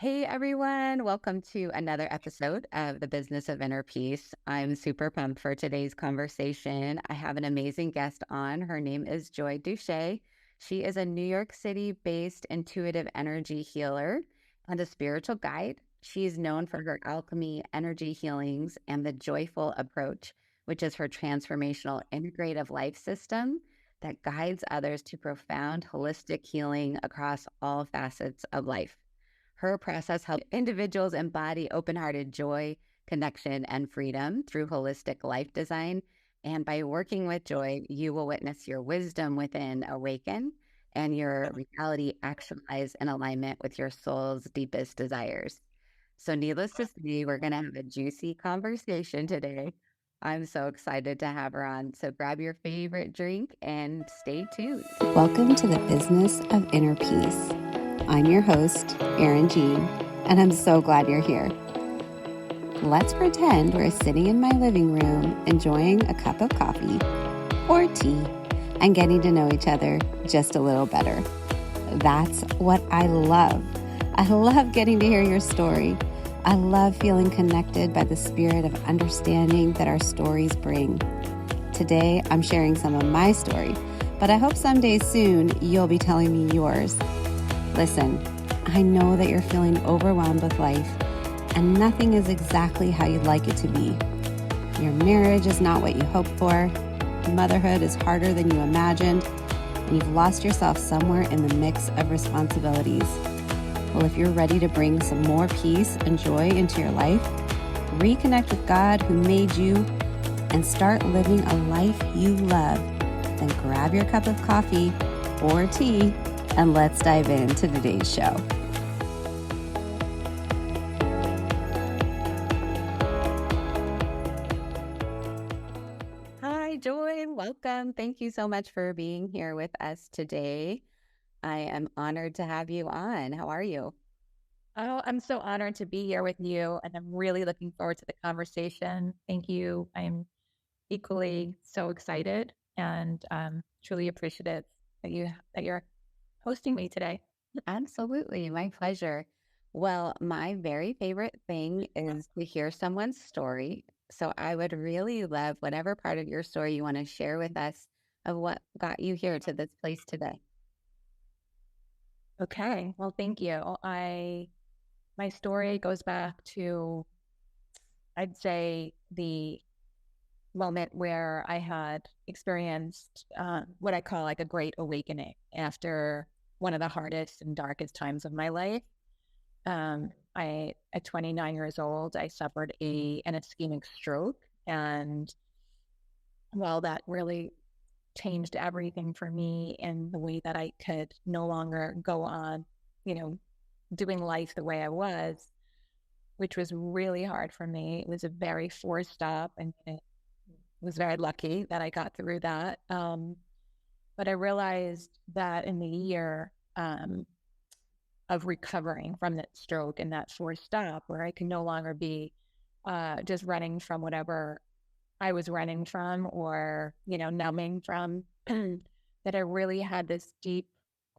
Hey everyone, welcome to another episode of the Business of Inner Peace. I'm super pumped for today's conversation. I have an amazing guest on. Her name is Joy Dushey. She is a New York City based intuitive energy healer and a spiritual guide. She's known for her alchemy, energy healings, and the joyful approach, which is her transformational integrative life system that guides others to profound holistic healing across all facets of life. Her process helps individuals embody open-hearted joy, connection, and freedom through holistic life design. And by working with Joy, you will witness your wisdom within awaken and your reality actualize in alignment with your soul's deepest desires. So needless to say, we're going to have a juicy conversation today. I'm so excited to have her on. So grab your favorite drink and stay tuned. Welcome to the Business of Inner Peace. I'm your host, Erin Jean, and I'm so glad you're here. Let's pretend we're sitting in my living room enjoying a cup of coffee or tea and getting to know each other just a little better. That's what I love. I love getting to hear your story. I love feeling connected by the spirit of understanding that our stories bring. Today, I'm sharing some of my story, but I hope someday soon you'll be telling me yours. Listen, I know that you're feeling overwhelmed with life and nothing is exactly how you'd like it to be. Your marriage is not what you hoped for, motherhood is harder than you imagined, and you've lost yourself somewhere in the mix of responsibilities. Well, if you're ready to bring some more peace and joy into your life, reconnect with God who made you, and start living a life you love, then grab your cup of coffee or tea and let's dive into today's show. Hi, Joy. Welcome. Thank you so much for being here with us today. I am honored to have you on. How are you? Oh, I'm so honored to be here with you, and I'm really looking forward to the conversation. Thank you. I'm equally so excited and truly appreciative that you're hosting me today. Absolutely. My pleasure. Well, my very favorite thing is to hear someone's story. So I would really love whatever part of your story you want to share with us of what got you here to this place today. Okay. Well, thank you. My story goes back to, I'd say, the moment where I had experienced what I call like a great awakening after one of the hardest and darkest times of my life. At 29 years old, I suffered an ischemic stroke, and well, that really changed everything for me in the way that I could no longer go on, you know, doing life the way I was, which was really hard for me. It was a very forced up, and it was very lucky that I got through that. But I realized that in the year of recovering from that stroke and that forced stop, where I can no longer be just running from whatever I was running from or, numbing from, that I really had this deep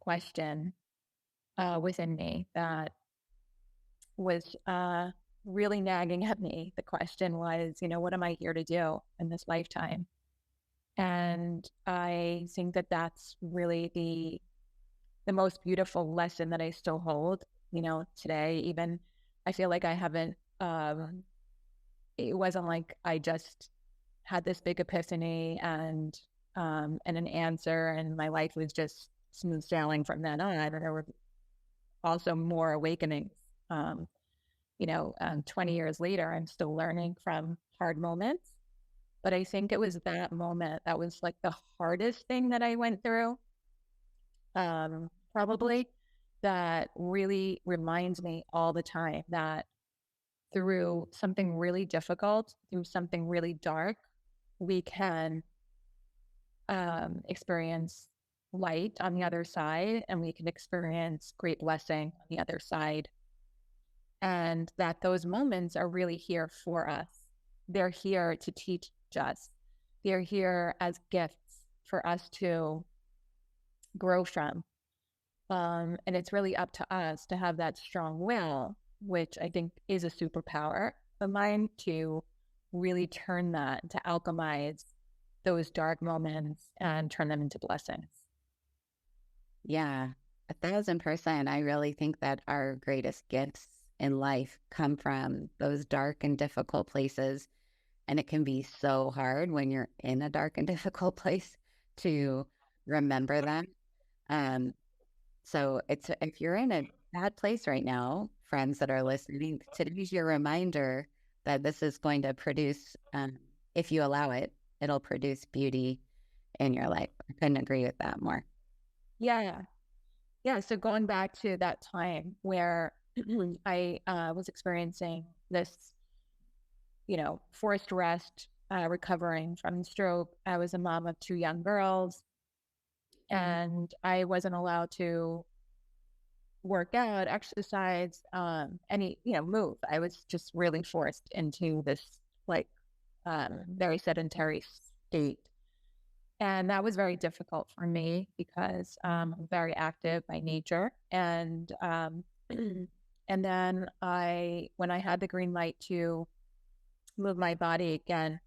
question within me that was really nagging at me. The question was, what am I here to do in this lifetime? And I think that that's really the most beautiful lesson that I still hold, today. Even I feel like I haven't, it wasn't like I just had this big epiphany and an answer, and my life was just smooth sailing from then on. And there were also more awakenings. 20 years later, I'm still learning from hard moments. But I think it was that moment that was like the hardest thing that I went through, probably, that really reminds me all the time that through something really difficult, through something really dark, we can experience light on the other side, and we can experience great blessing on the other side. And that those moments are really here for us. They're here to teach us. They're here as gifts for us to grow from. And it's really up to us to have that strong will, which I think is a superpower of mine, to really turn that, to alchemize those dark moments and turn them into blessings. Yeah, 1,000%. I really think that our greatest gifts in life come from those dark and difficult places. And it can be so hard when you're in a dark and difficult place to remember them. Um, so it's if you're in a bad place right now, friends that are listening, today's your reminder that this is going to produce, if you allow it, it'll produce beauty in your life. I couldn't agree with that more. Yeah. Yeah. So going back to that time where I was experiencing this, forced rest, recovering from stroke. I was a mom of two young girls, and I wasn't allowed to work out, exercise, move. I was just really forced into this like very sedentary state. And that was very difficult for me because I'm very active by nature. And and then when I had the green light to move my body again,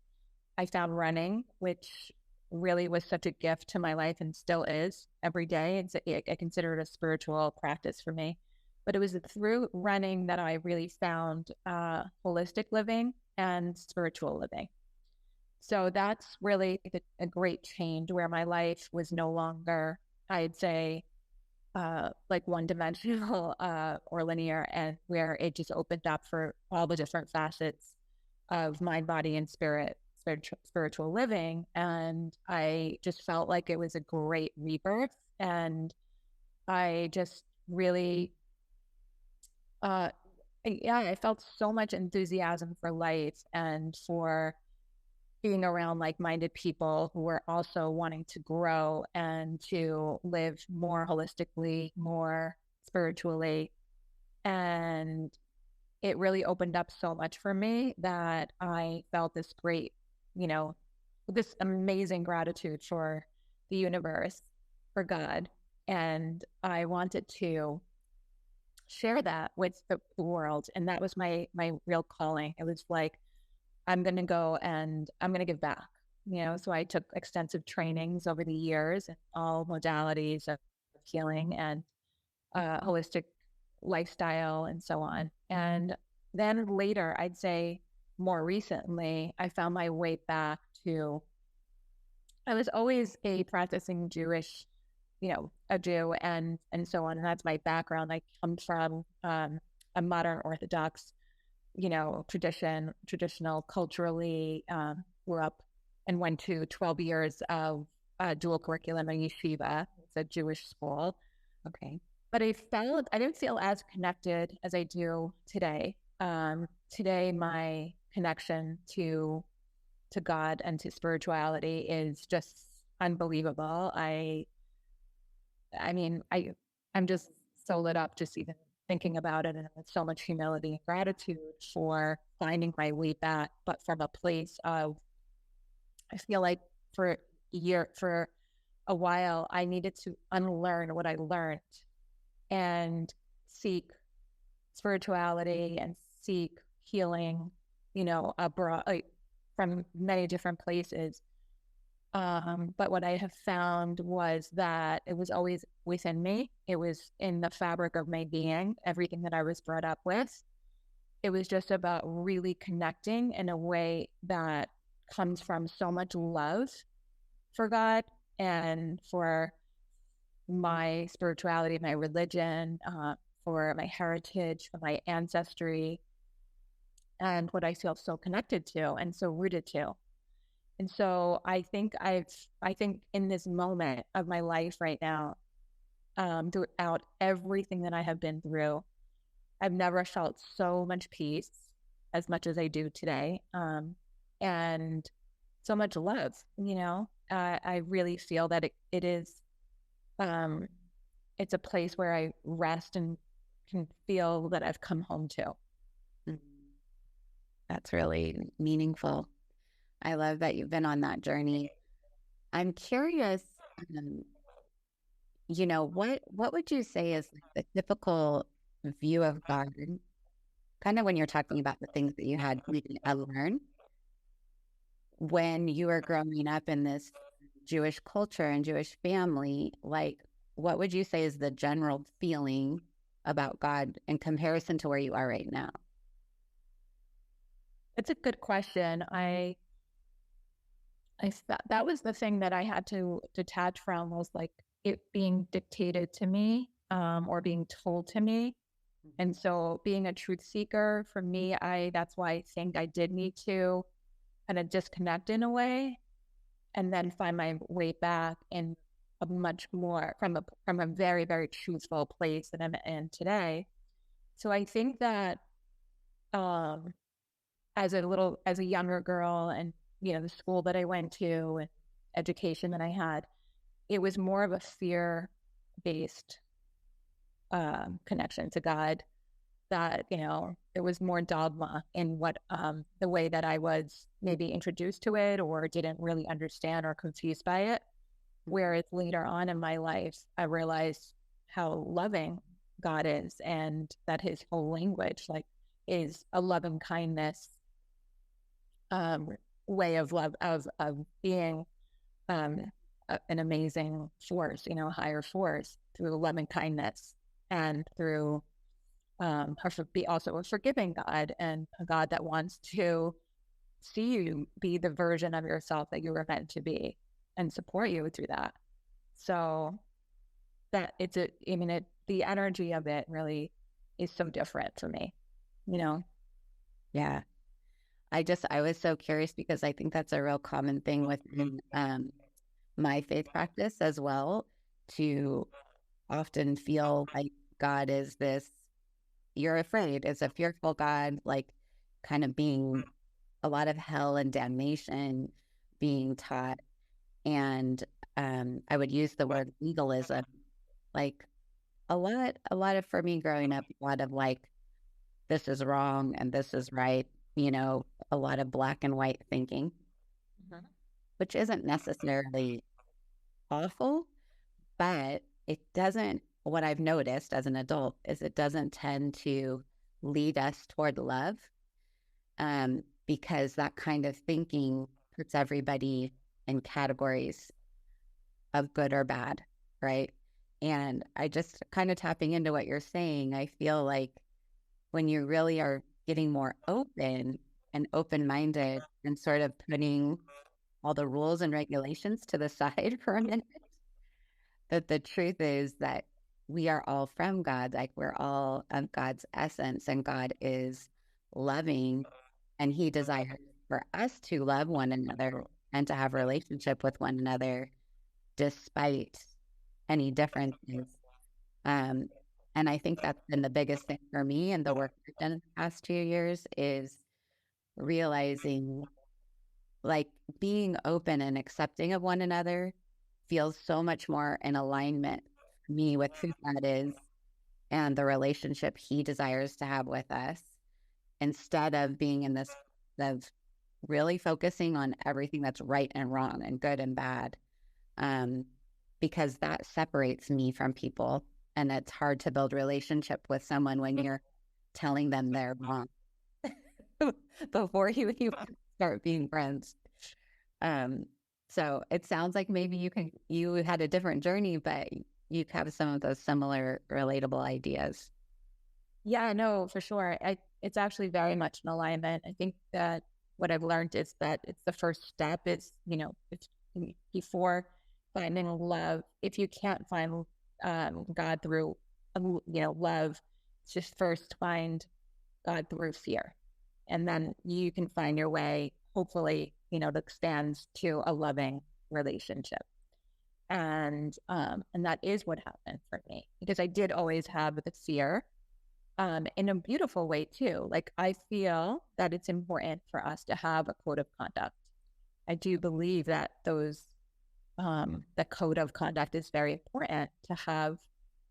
I found running, which really was such a gift to my life and still is every day. I consider it a spiritual practice for me. But it was through running that I really found holistic living and spiritual living. So that's really a great change where my life was no longer, I'd say, like one dimensional or linear, and where it just opened up for all the different facets of mind, body, and spiritual living. And I just felt like it was a great rebirth. And I just really, I felt so much enthusiasm for life and for being around like-minded people who were also wanting to grow and to live more holistically, more spiritually. And it really opened up so much for me that I felt this great, this amazing gratitude for the universe, for God. And I wanted to share that with the world. And that was my real calling. It was like, I'm going to go and I'm going to give back. So I took extensive trainings over the years in all modalities of healing and holistic lifestyle and so on. And then later, I'd say more recently, I found my way back to, I was always a practicing Jewish, a Jew and so on. And that's my background. I come from a modern Orthodox, traditional culturally, grew up and went to 12 years of dual curriculum and yeshiva. It's a Jewish school. Okay. But I didn't feel as connected as I do today. Today, my connection to God and to spirituality is just unbelievable. I'm just so lit up just even thinking about it, and with so much humility and gratitude for finding my way back, but from a place of, I feel like for a while, I needed to unlearn what I learned and seek spirituality and seek healing, abroad, like, from many different places. But what I have found was that it was always within me. It was in the fabric of my being, everything that I was brought up with. It was just about really connecting in a way that comes from so much love for God and for my spirituality, my religion, for my heritage, for my ancestry, and what I feel so connected to and so rooted to. And so I think in this moment of my life right now, throughout everything that I have been through, I've never felt so much peace as much as I do today. And so much love, I really feel that it is, it's a place where I rest and can feel that I've come home to. That's really meaningful. I love that you've been on that journey. I'm curious, what would you say is like the typical view of God, kind of when you're talking about the things that you had maybe learn when you were growing up in this Jewish culture and Jewish family? Like, what would you say is the general feeling about God in comparison to where you are right now? It's a good question. That was the thing that I had to detach from, was like it being dictated to me, or being told to me. And so being a truth seeker for me, that's why I think I did need to kind of disconnect in a way, and then find my way back in a much more from a very, very truthful place that I'm in today. So I think that um as a younger girl, and the school that I went to and education that I had, it was more of a fear based connection to God, that there was more dogma in what the way that I was maybe introduced to it, or didn't really understand, or confused by it. Whereas later on in my life, I realized how loving God is, and that his whole language is a loving kindness, um, way of love, of being an amazing force, a higher force, through loving kindness, and through be also a forgiving God, and a God that wants to see you be the version of yourself that you were meant to be, and support you through that. So that the energy of it really is so different for me, you know? Yeah. I was so curious because I think that's a real common thing within my faith practice as well, to often feel like God is this, you're afraid, it's a fearful God, like kind of being a lot of hell and damnation being taught. And I would use the word legalism, like a lot of, for me growing up, a lot of like, this is wrong and this is right, a lot of black and white thinking, Mhm. which isn't necessarily awful, but it doesn't, what I've noticed as an adult is it doesn't tend to lead us toward love, because that kind of thinking puts everybody in categories of good or bad, right? And I just kind of tapping into what you're saying, I feel like when you really are getting more open and open-minded and sort of putting all the rules and regulations to the side for a minute, that the truth is that we are all from God, like we're all of God's essence, and God is loving, and he desires for us to love one another and to have a relationship with one another despite any differences. Um, and I think that's been the biggest thing for me and the work I've done in the past 2 years is realizing, like, being open and accepting of one another feels so much more in alignment for me with who God is and the relationship he desires to have with us, instead of being in this of really focusing on everything that's right and wrong and good and bad, um, because that separates me from people, and it's hard to build relationship with someone when you're telling them they're wrong before you even start being friends. Um, so it sounds like maybe you had a different journey, but you have some of those similar relatable ideas. Yeah, no, for sure. It's actually very much in alignment. I think that what I've learned is that it's the first step. It's before finding love. If you can't find God through, love, just first find God through fear. And then you can find your way, hopefully, that extends to a loving relationship. And that is what happened for me, because I did always have the fear, in a beautiful way too. Like, I feel that it's important for us to have a code of conduct. I do believe that the code of conduct is very important to have,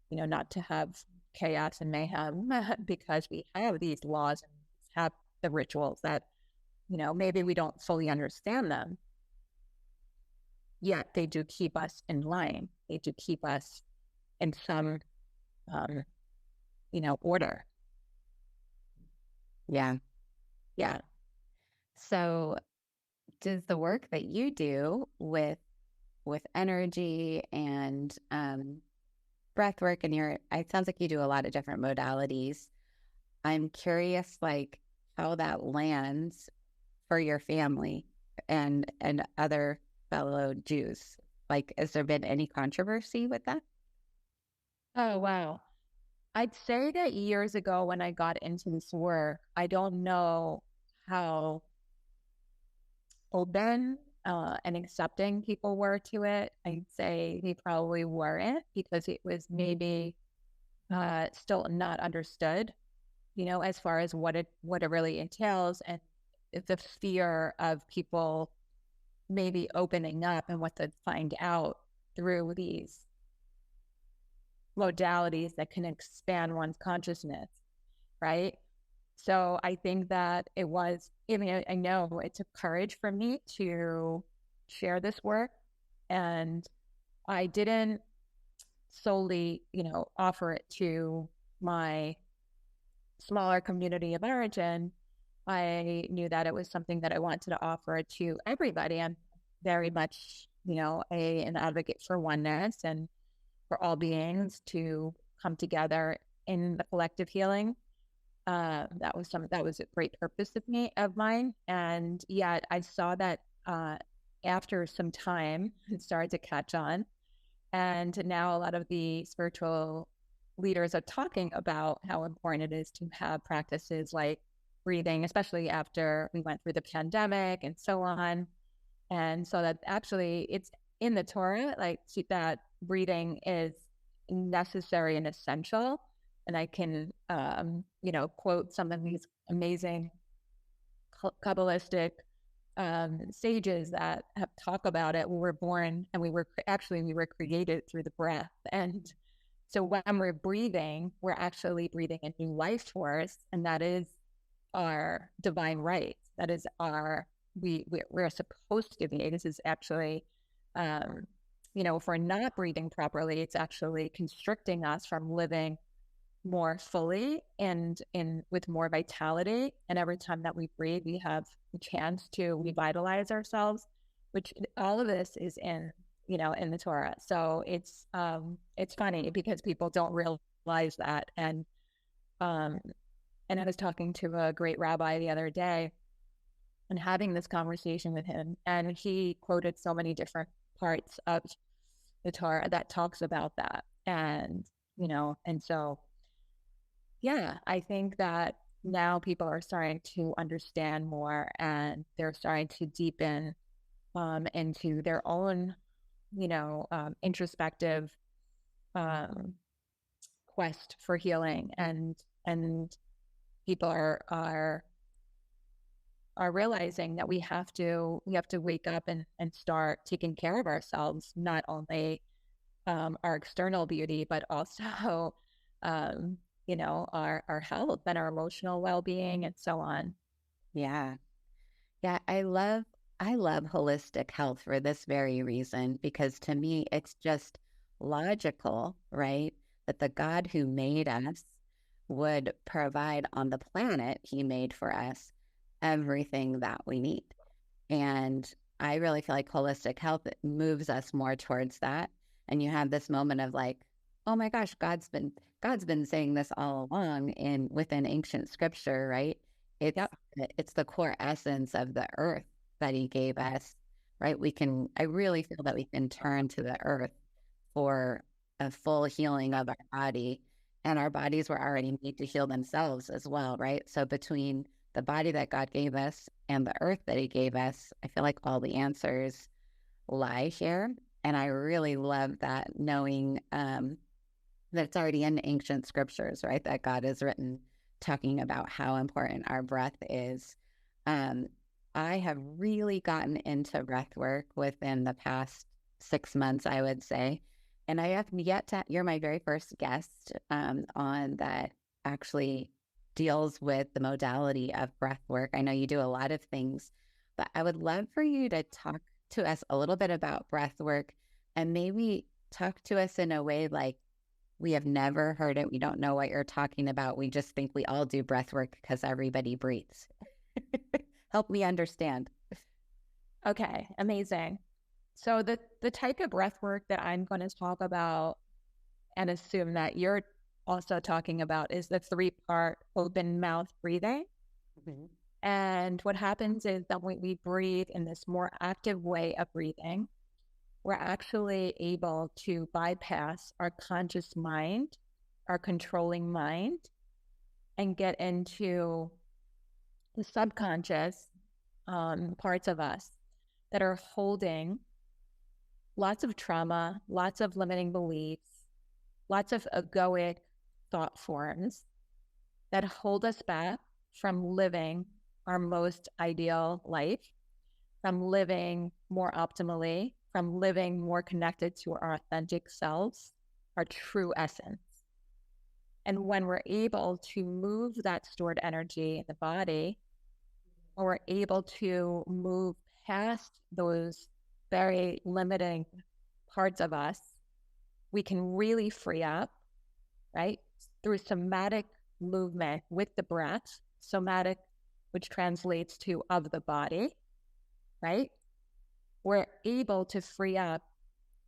not to have chaos and mayhem, because we have these laws and have the rituals that, maybe we don't fully understand them, yet they do keep us in line. They do keep us in some, order. Yeah. Yeah. So does the work that you do with energy and breath work, and it sounds like you do a lot of different modalities. I'm curious, like, how that lands for your family and other fellow Jews. Like, has there been any controversy with that? Oh, wow. I'd say that years ago when I got into this work, I don't know how open and accepting people were to it. I'd say they probably weren't because it was maybe still not understood, as far as what it really entails, and the fear of people maybe opening up and what to find out through these modalities that can expand one's consciousness, right? So I think that I know it took courage for me to share this work. And I didn't solely, offer it to my smaller community of origin. I knew that it was something that I wanted to offer to everybody. I'm very much, an advocate for oneness and for all beings to come together in the collective healing. That was a great purpose of mine. And yet I saw that after some time, it started to catch on. And now a lot of the spiritual leaders are talking about how important it is to have practices like breathing, especially after we went through the pandemic and so on. And so that actually it's in the Torah, like that breathing is necessary and essential. And I can, quote some of these amazing Kabbalistic sages that have talk about it. We were born and we were created through the breath. And so when we're breathing, we're actually breathing a new life force. And that is our divine right. That is we're supposed to be. This is actually, if we're not breathing properly, it's actually constricting us from living more fully and with more vitality. And every time that we breathe, we have a chance to revitalize ourselves, which all of this is in the Torah. So it's funny because people don't realize that. And I was talking to a great rabbi the other day and having this conversation with him, and he quoted so many different parts of the Torah that talks about that. And so yeah, I think that now people are starting to understand more, and they're starting to deepen into their own, introspective quest for healing, and people are realizing that we have to wake up and start taking care of ourselves, not only our external beauty, but also our health and our emotional well-being and so on. Yeah. Yeah, I love holistic health for this very reason, because to me it's just logical, right? That the God who made us would provide on the planet he made for us everything that we need. And I really feel like holistic health moves us more towards that. And you have this moment of like, oh my gosh, God's been saying this all along in within ancient scripture, right? It's Yep. it's the core essence of the earth that he gave us, right? I really feel that we can turn to the earth for a full healing of our body. And our bodies were already made to heal themselves as well, right? So between the body that God gave us and the earth that he gave us, I feel like all the answers lie here. And I really love that, knowing that it's already in ancient scriptures, right? That God has written talking about how important our breath is. Um, I have really gotten into breath work within the past 6 months, I would say. And I have yet to, you're my very first guest on that actually deals with the modality of breath work. I know you do a lot of things, but I would love for you to talk to us a little bit about breath work, and maybe talk to us in a way like We have never heard it. We don't know what you're talking about. We just think we all do breath work because everybody breathes. Help me understand. Okay, amazing. So the type of breath work that I'm going to talk about and assume that you're also talking about is the 3-part open mouth breathing. Mm-hmm. And what happens is that when we breathe in this more active way of breathing, we're actually able to bypass our conscious mind, our controlling mind, and get into the subconscious parts of us that are holding lots of trauma, lots of limiting beliefs, lots of egoic thought forms that hold us back from living our most ideal life, from living more optimally, from living more connected to our authentic selves, our true essence. And when we're able to move that stored energy in the body, or we're able to move past those very limiting parts of us, we can really free up, right? Through somatic movement with the breath, somatic, which translates to of the body, right? We're able to free up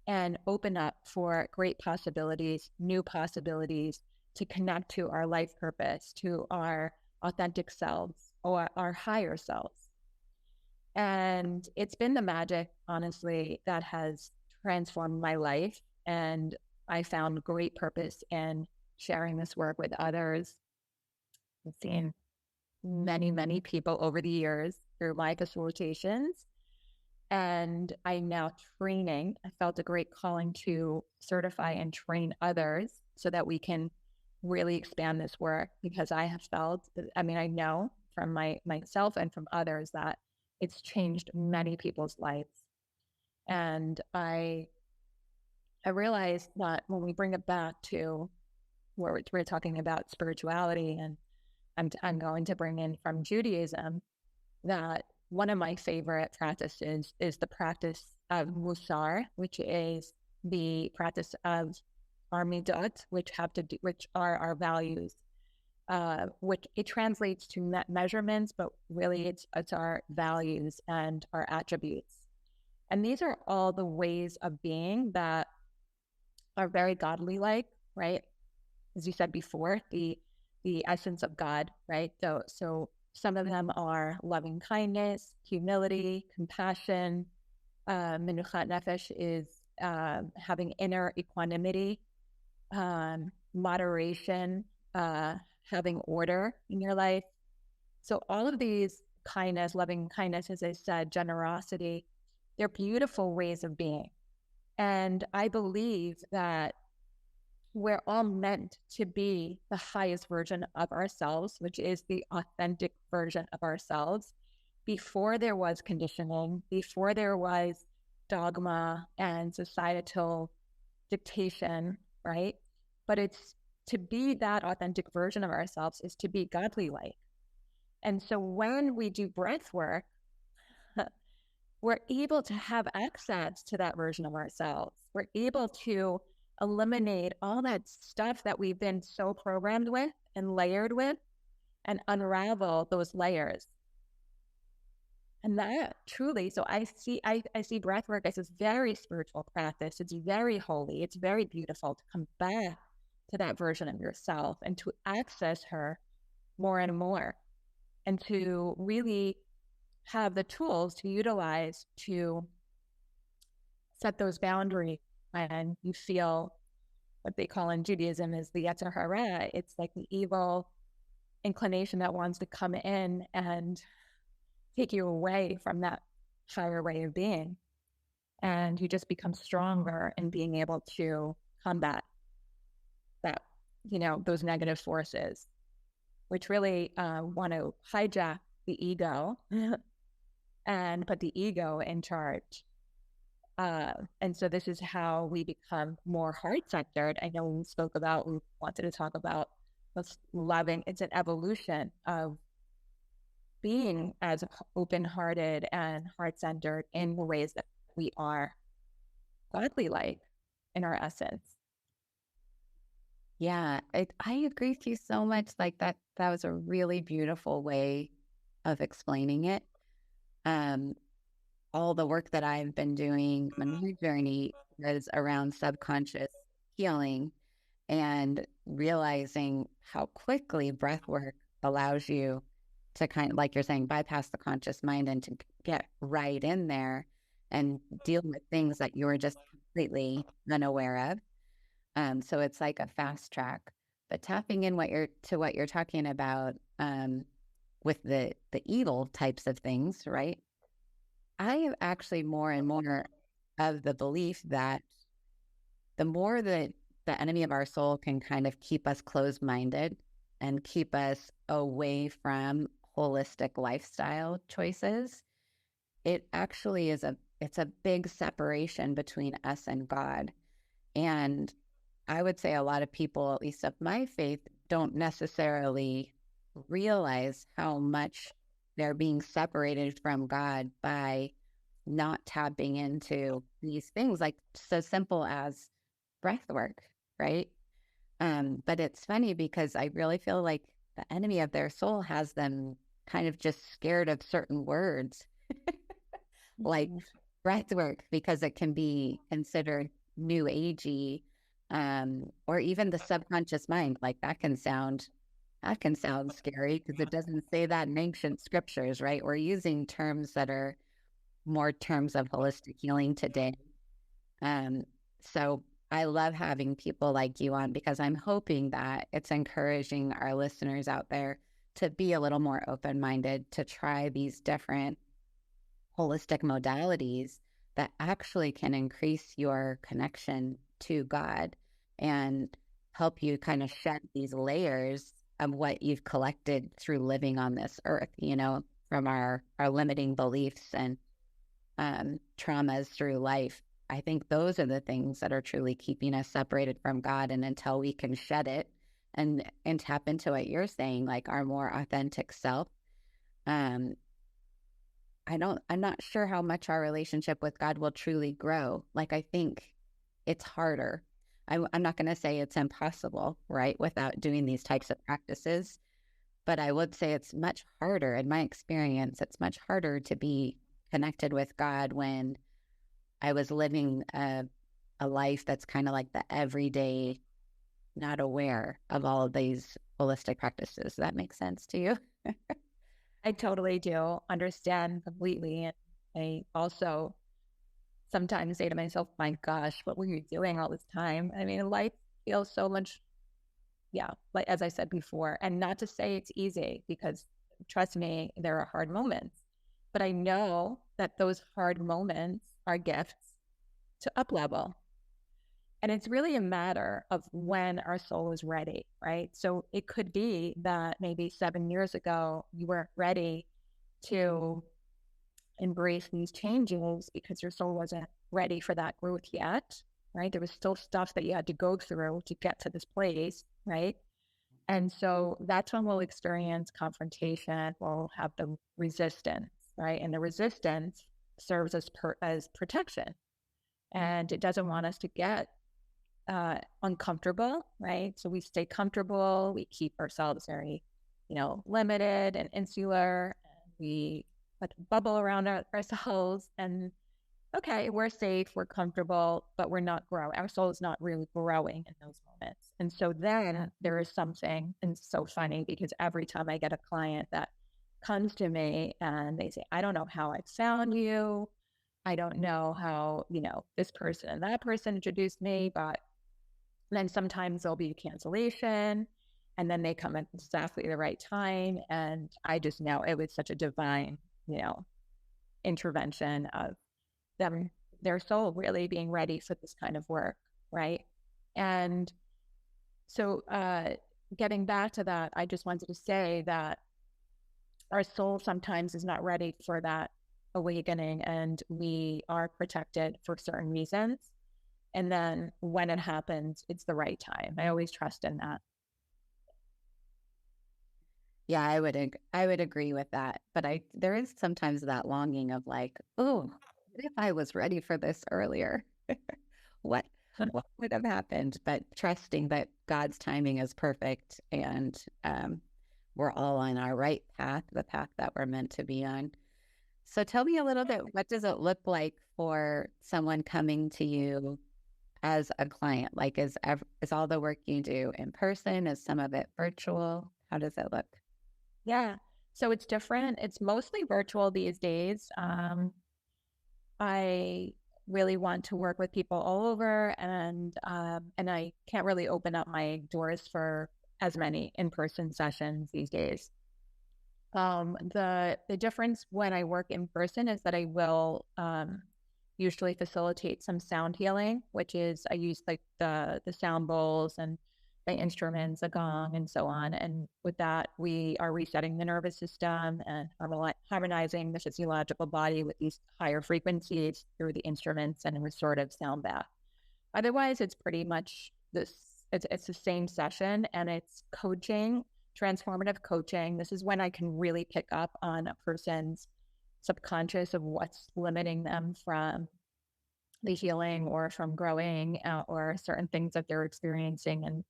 and open up for great possibilities, new possibilities to connect to our life purpose, to our authentic selves or our higher selves. And it's been the magic, honestly, that has transformed my life. And I found great purpose in sharing this work with others. I've seen many, many people over the years through my facilitations. And I'm now training. I felt a great calling to certify and train others so that we can really expand this work, because I have felt, I know from myself and from others that it's changed many people's lives. And I realized that when we bring it back to where we're talking about spirituality, and I'm going to bring in from Judaism, that one of my favorite practices is the practice of Musar, which is the practice of our midot, which are our values, which it translates to measurements, but really it's our values and our attributes. And these are all the ways of being that are very godly like, right? As you said before, the essence of God, right? So some of them are loving kindness, humility, compassion. Menuchat nefesh is having inner equanimity, moderation, having order in your life. So all of these kindness, loving kindness, as I said, generosity, they're beautiful ways of being. And I believe that we're all meant to be the highest version of ourselves, which is the authentic version of ourselves, before there was conditioning, before there was dogma and societal dictation, right? But it's to be that authentic version of ourselves is to be godly like. And so when we do breath work, we're able to have access to that version of ourselves. We're able to eliminate all that stuff that we've been so programmed with and layered with, and unravel those layers. And that truly, so I see breath work as this very spiritual practice. It's very holy. It's very beautiful to come back to that version of yourself and to access her more and more, and to really have the tools to utilize to set those boundaries when you feel what they call in Judaism is the Yetzer Hara. It's like the evil inclination that wants to come in and take you away from that higher way of being. And you just become stronger in being able to combat that, those negative forces, which really want to hijack the ego and put the ego in charge. And so this is how we become more heart-centered. I know we wanted to talk about what's loving. It's an evolution of being as open-hearted and heart-centered in the ways that we are godly-like in our essence. Yeah, I agree with you so much. Like that was a really beautiful way of explaining it. Um, all the work that I've been doing on my journey is around subconscious healing and realizing how quickly breath work allows you to kind of, like you're saying, bypass the conscious mind and to get right in there and deal with things that you were just completely unaware of. So it's like a fast track. But tapping in what you're talking about, with the evil types of things, right? I am actually more and more of the belief that the more that the enemy of our soul can kind of keep us closed-minded and keep us away from holistic lifestyle choices, it actually is it's a big separation between us and God. And I would say a lot of people, at least of my faith, don't necessarily realize how much they're being separated from God by not tapping into these things, like so simple as breath work, right? But it's funny because I really feel like the enemy of their soul has them kind of just scared of certain words, like Mhm. breath work, because it can be considered new agey, or even the subconscious mind. Like that can sound scary because it doesn't say that in ancient scriptures, right? We're using terms that are more terms of holistic healing today. So I love having people like you on because I'm hoping that it's encouraging our listeners out there to be a little more open-minded, to try these different holistic modalities that actually can increase your connection to God and help you kind of shed these layers of what you've collected through living on this earth, from our limiting beliefs and traumas through life. I think those are the things that are truly keeping us separated from God. And until we can shed it and tap into what you're saying, like our more authentic self, um, I'm not sure how much our relationship with God will truly grow. Like, I think it's harder. I'm not going to say it's impossible, right, without doing these types of practices. But I would say it's much harder, in my experience, it's much harder to be connected with God when I was living a life that's kind of like the everyday, not aware of all of these holistic practices. Does that make sense to you? I totally do understand completely. And I also sometimes say to myself, my gosh, what were you doing all this time? I mean, life feels so much, yeah, like as I said before, and not to say it's easy because trust me, there are hard moments, but I know that those hard moments are gifts to up level. And it's really a matter of when our soul is ready, right? So it could be that maybe 7 years ago, you weren't ready to embrace these changes because your soul wasn't ready for that growth yet, right? There was still stuff that you had to go through to get to this place, right? And so that's when we'll experience confrontation, we'll have the resistance, right? And the resistance serves as protection. And it doesn't want us to get uncomfortable, right? So we stay comfortable, we keep ourselves very, limited and insular. We put a bubble around ourselves, and okay, we're safe, we're comfortable, but we're not growing. Our soul is not really growing in those moments. And so then there is something, and it's so funny because every time I get a client that comes to me and they say, I don't know how I found you. I don't know how, this person and that person introduced me, but then sometimes there'll be a cancellation and then they come at exactly the right time. And I just know it was such a divine, intervention of them, their soul really being ready for this kind of work. Right. And so, getting back to that, I just wanted to say that our soul sometimes is not ready for that awakening and we are protected for certain reasons. And then when it happens, it's the right time. I always trust in that. Yeah, I would agree with that. But there is sometimes that longing of like, oh, what if I was ready for this earlier? What what would have happened, but trusting that God's timing is perfect and we're all on our right path, the path that we're meant to be on. So tell me a little bit, what does it look like for someone coming to you as a client? Like, is all the work you do in person? Is some of it virtual? How does it look? Yeah. So it's different. It's mostly virtual these days. I really want to work with people all over, and I can't really open up my doors for as many in-person sessions these days. The difference when I work in person is that I will usually facilitate some sound healing, which is I use like the sound bowls and my instruments, a gong, and so on. And with that, we are resetting the nervous system and harmonizing the physiological body with these higher frequencies through the instruments and a restorative sound bath. Otherwise, it's pretty much this. It's the same session, and it's coaching, transformative coaching. This is when I can really pick up on a person's subconscious of what's limiting them from the healing or from growing, or certain things that they're experiencing, and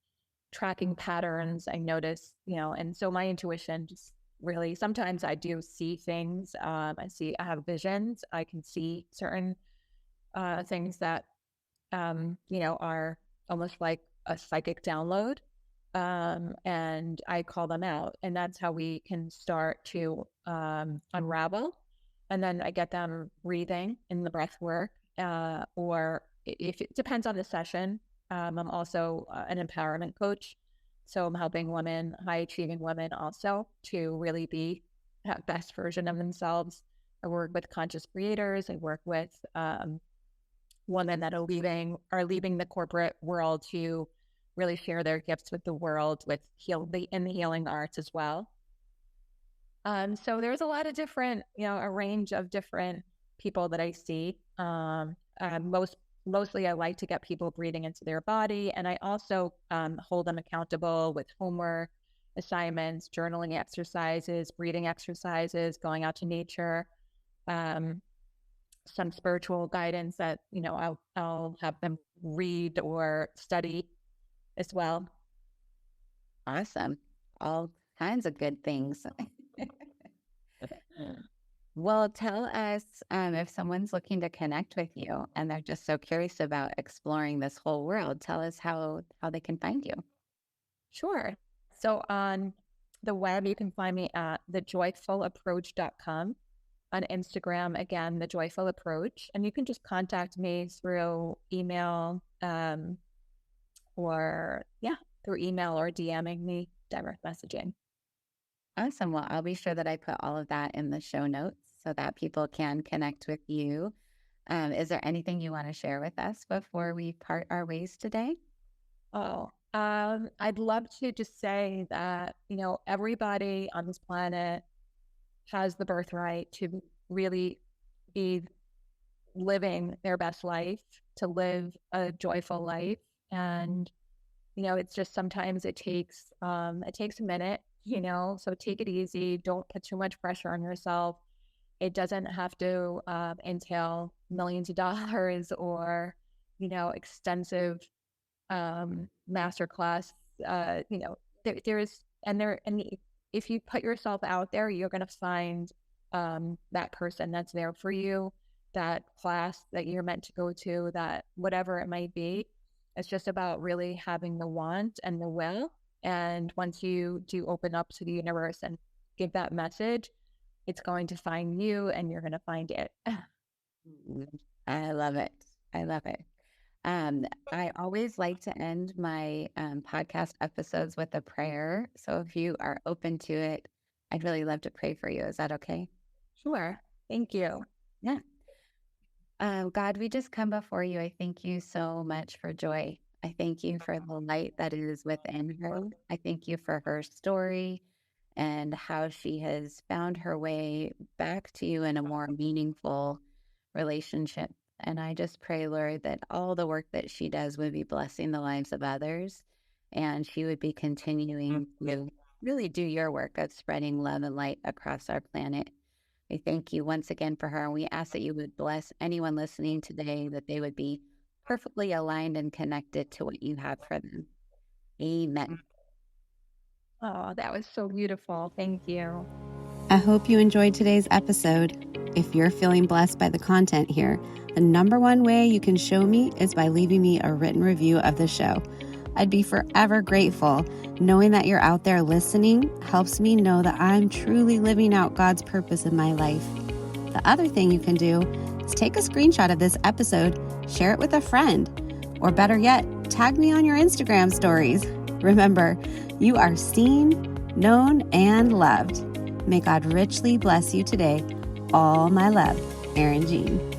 tracking patterns. I notice, and so my intuition just really, sometimes I do see things. I have visions. I can see certain things that, are almost like a psychic download. And I call them out, and that's how we can start to unravel. And then I get them breathing in the breath work, or if it depends on the session. I'm also an empowerment coach, so I'm helping women, high achieving women, also to really be that best version of themselves. I work with conscious creators. I work with women that are leaving the corporate world to really share their gifts with the world, with in the healing arts as well. So there's a lot of different, a range of different people that I see. Mostly I like to get people breathing into their body, and I also hold them accountable with homework, assignments, journaling exercises, breathing exercises, going out to nature, some spiritual guidance that I'll have them read or study as well. Awesome. All kinds of good things. Well, tell us if someone's looking to connect with you and they're just so curious about exploring this whole world, tell us how they can find you. Sure. So on the web, you can find me at thejoyfulapproach.com. On Instagram, again, The Joyful Approach. And you can just contact me through email, through email or DMing me, direct messaging. Awesome. Well, I'll be sure that I put all of that in the show notes so that people can connect with you. Is there anything you want to share with us before we part our ways today? I'd love to just say that, everybody on this planet has the birthright to really be living their best life, to live a joyful life. And, it's just sometimes it takes a minute, so take it easy. Don't put too much pressure on yourself. It doesn't have to entail millions of dollars or, extensive masterclass. If you put yourself out there, you're going to find that person that's there for you, that class that you're meant to go to, that whatever it might be. It's just about really having the want and the will. And once you do open up to the universe and give that message, it's going to find you and you're going to find it. I love it. I love it. I always like to end my podcast episodes with a prayer. So if you are open to it, I'd really love to pray for you. Is that okay? Sure. Thank you. Yeah. God, we just come before you. I thank you so much for Joy. I thank you for the light that is within her. I thank you for her story and how she has found her way back to you in a more meaningful relationship. And I just pray, Lord, that all the work that she does would be blessing the lives of others, and she would be continuing to really do your work of spreading love and light across our planet. We thank you once again for her, and we ask that you would bless anyone listening today, that they would be perfectly aligned and connected to what you have for them. Amen. Oh, that was so beautiful. Thank you. I hope you enjoyed today's episode. If you're feeling blessed by the content here, the number one way you can show me is by leaving me a written review of the show. I'd be forever grateful. Knowing that you're out there listening helps me know that I'm truly living out God's purpose in my life. The other thing you can do is take a screenshot of this episode, share it with a friend, or better yet, tag me on your Instagram stories. Remember, you are seen, known, and loved. May God richly bless you today. All my love, Erin Jean.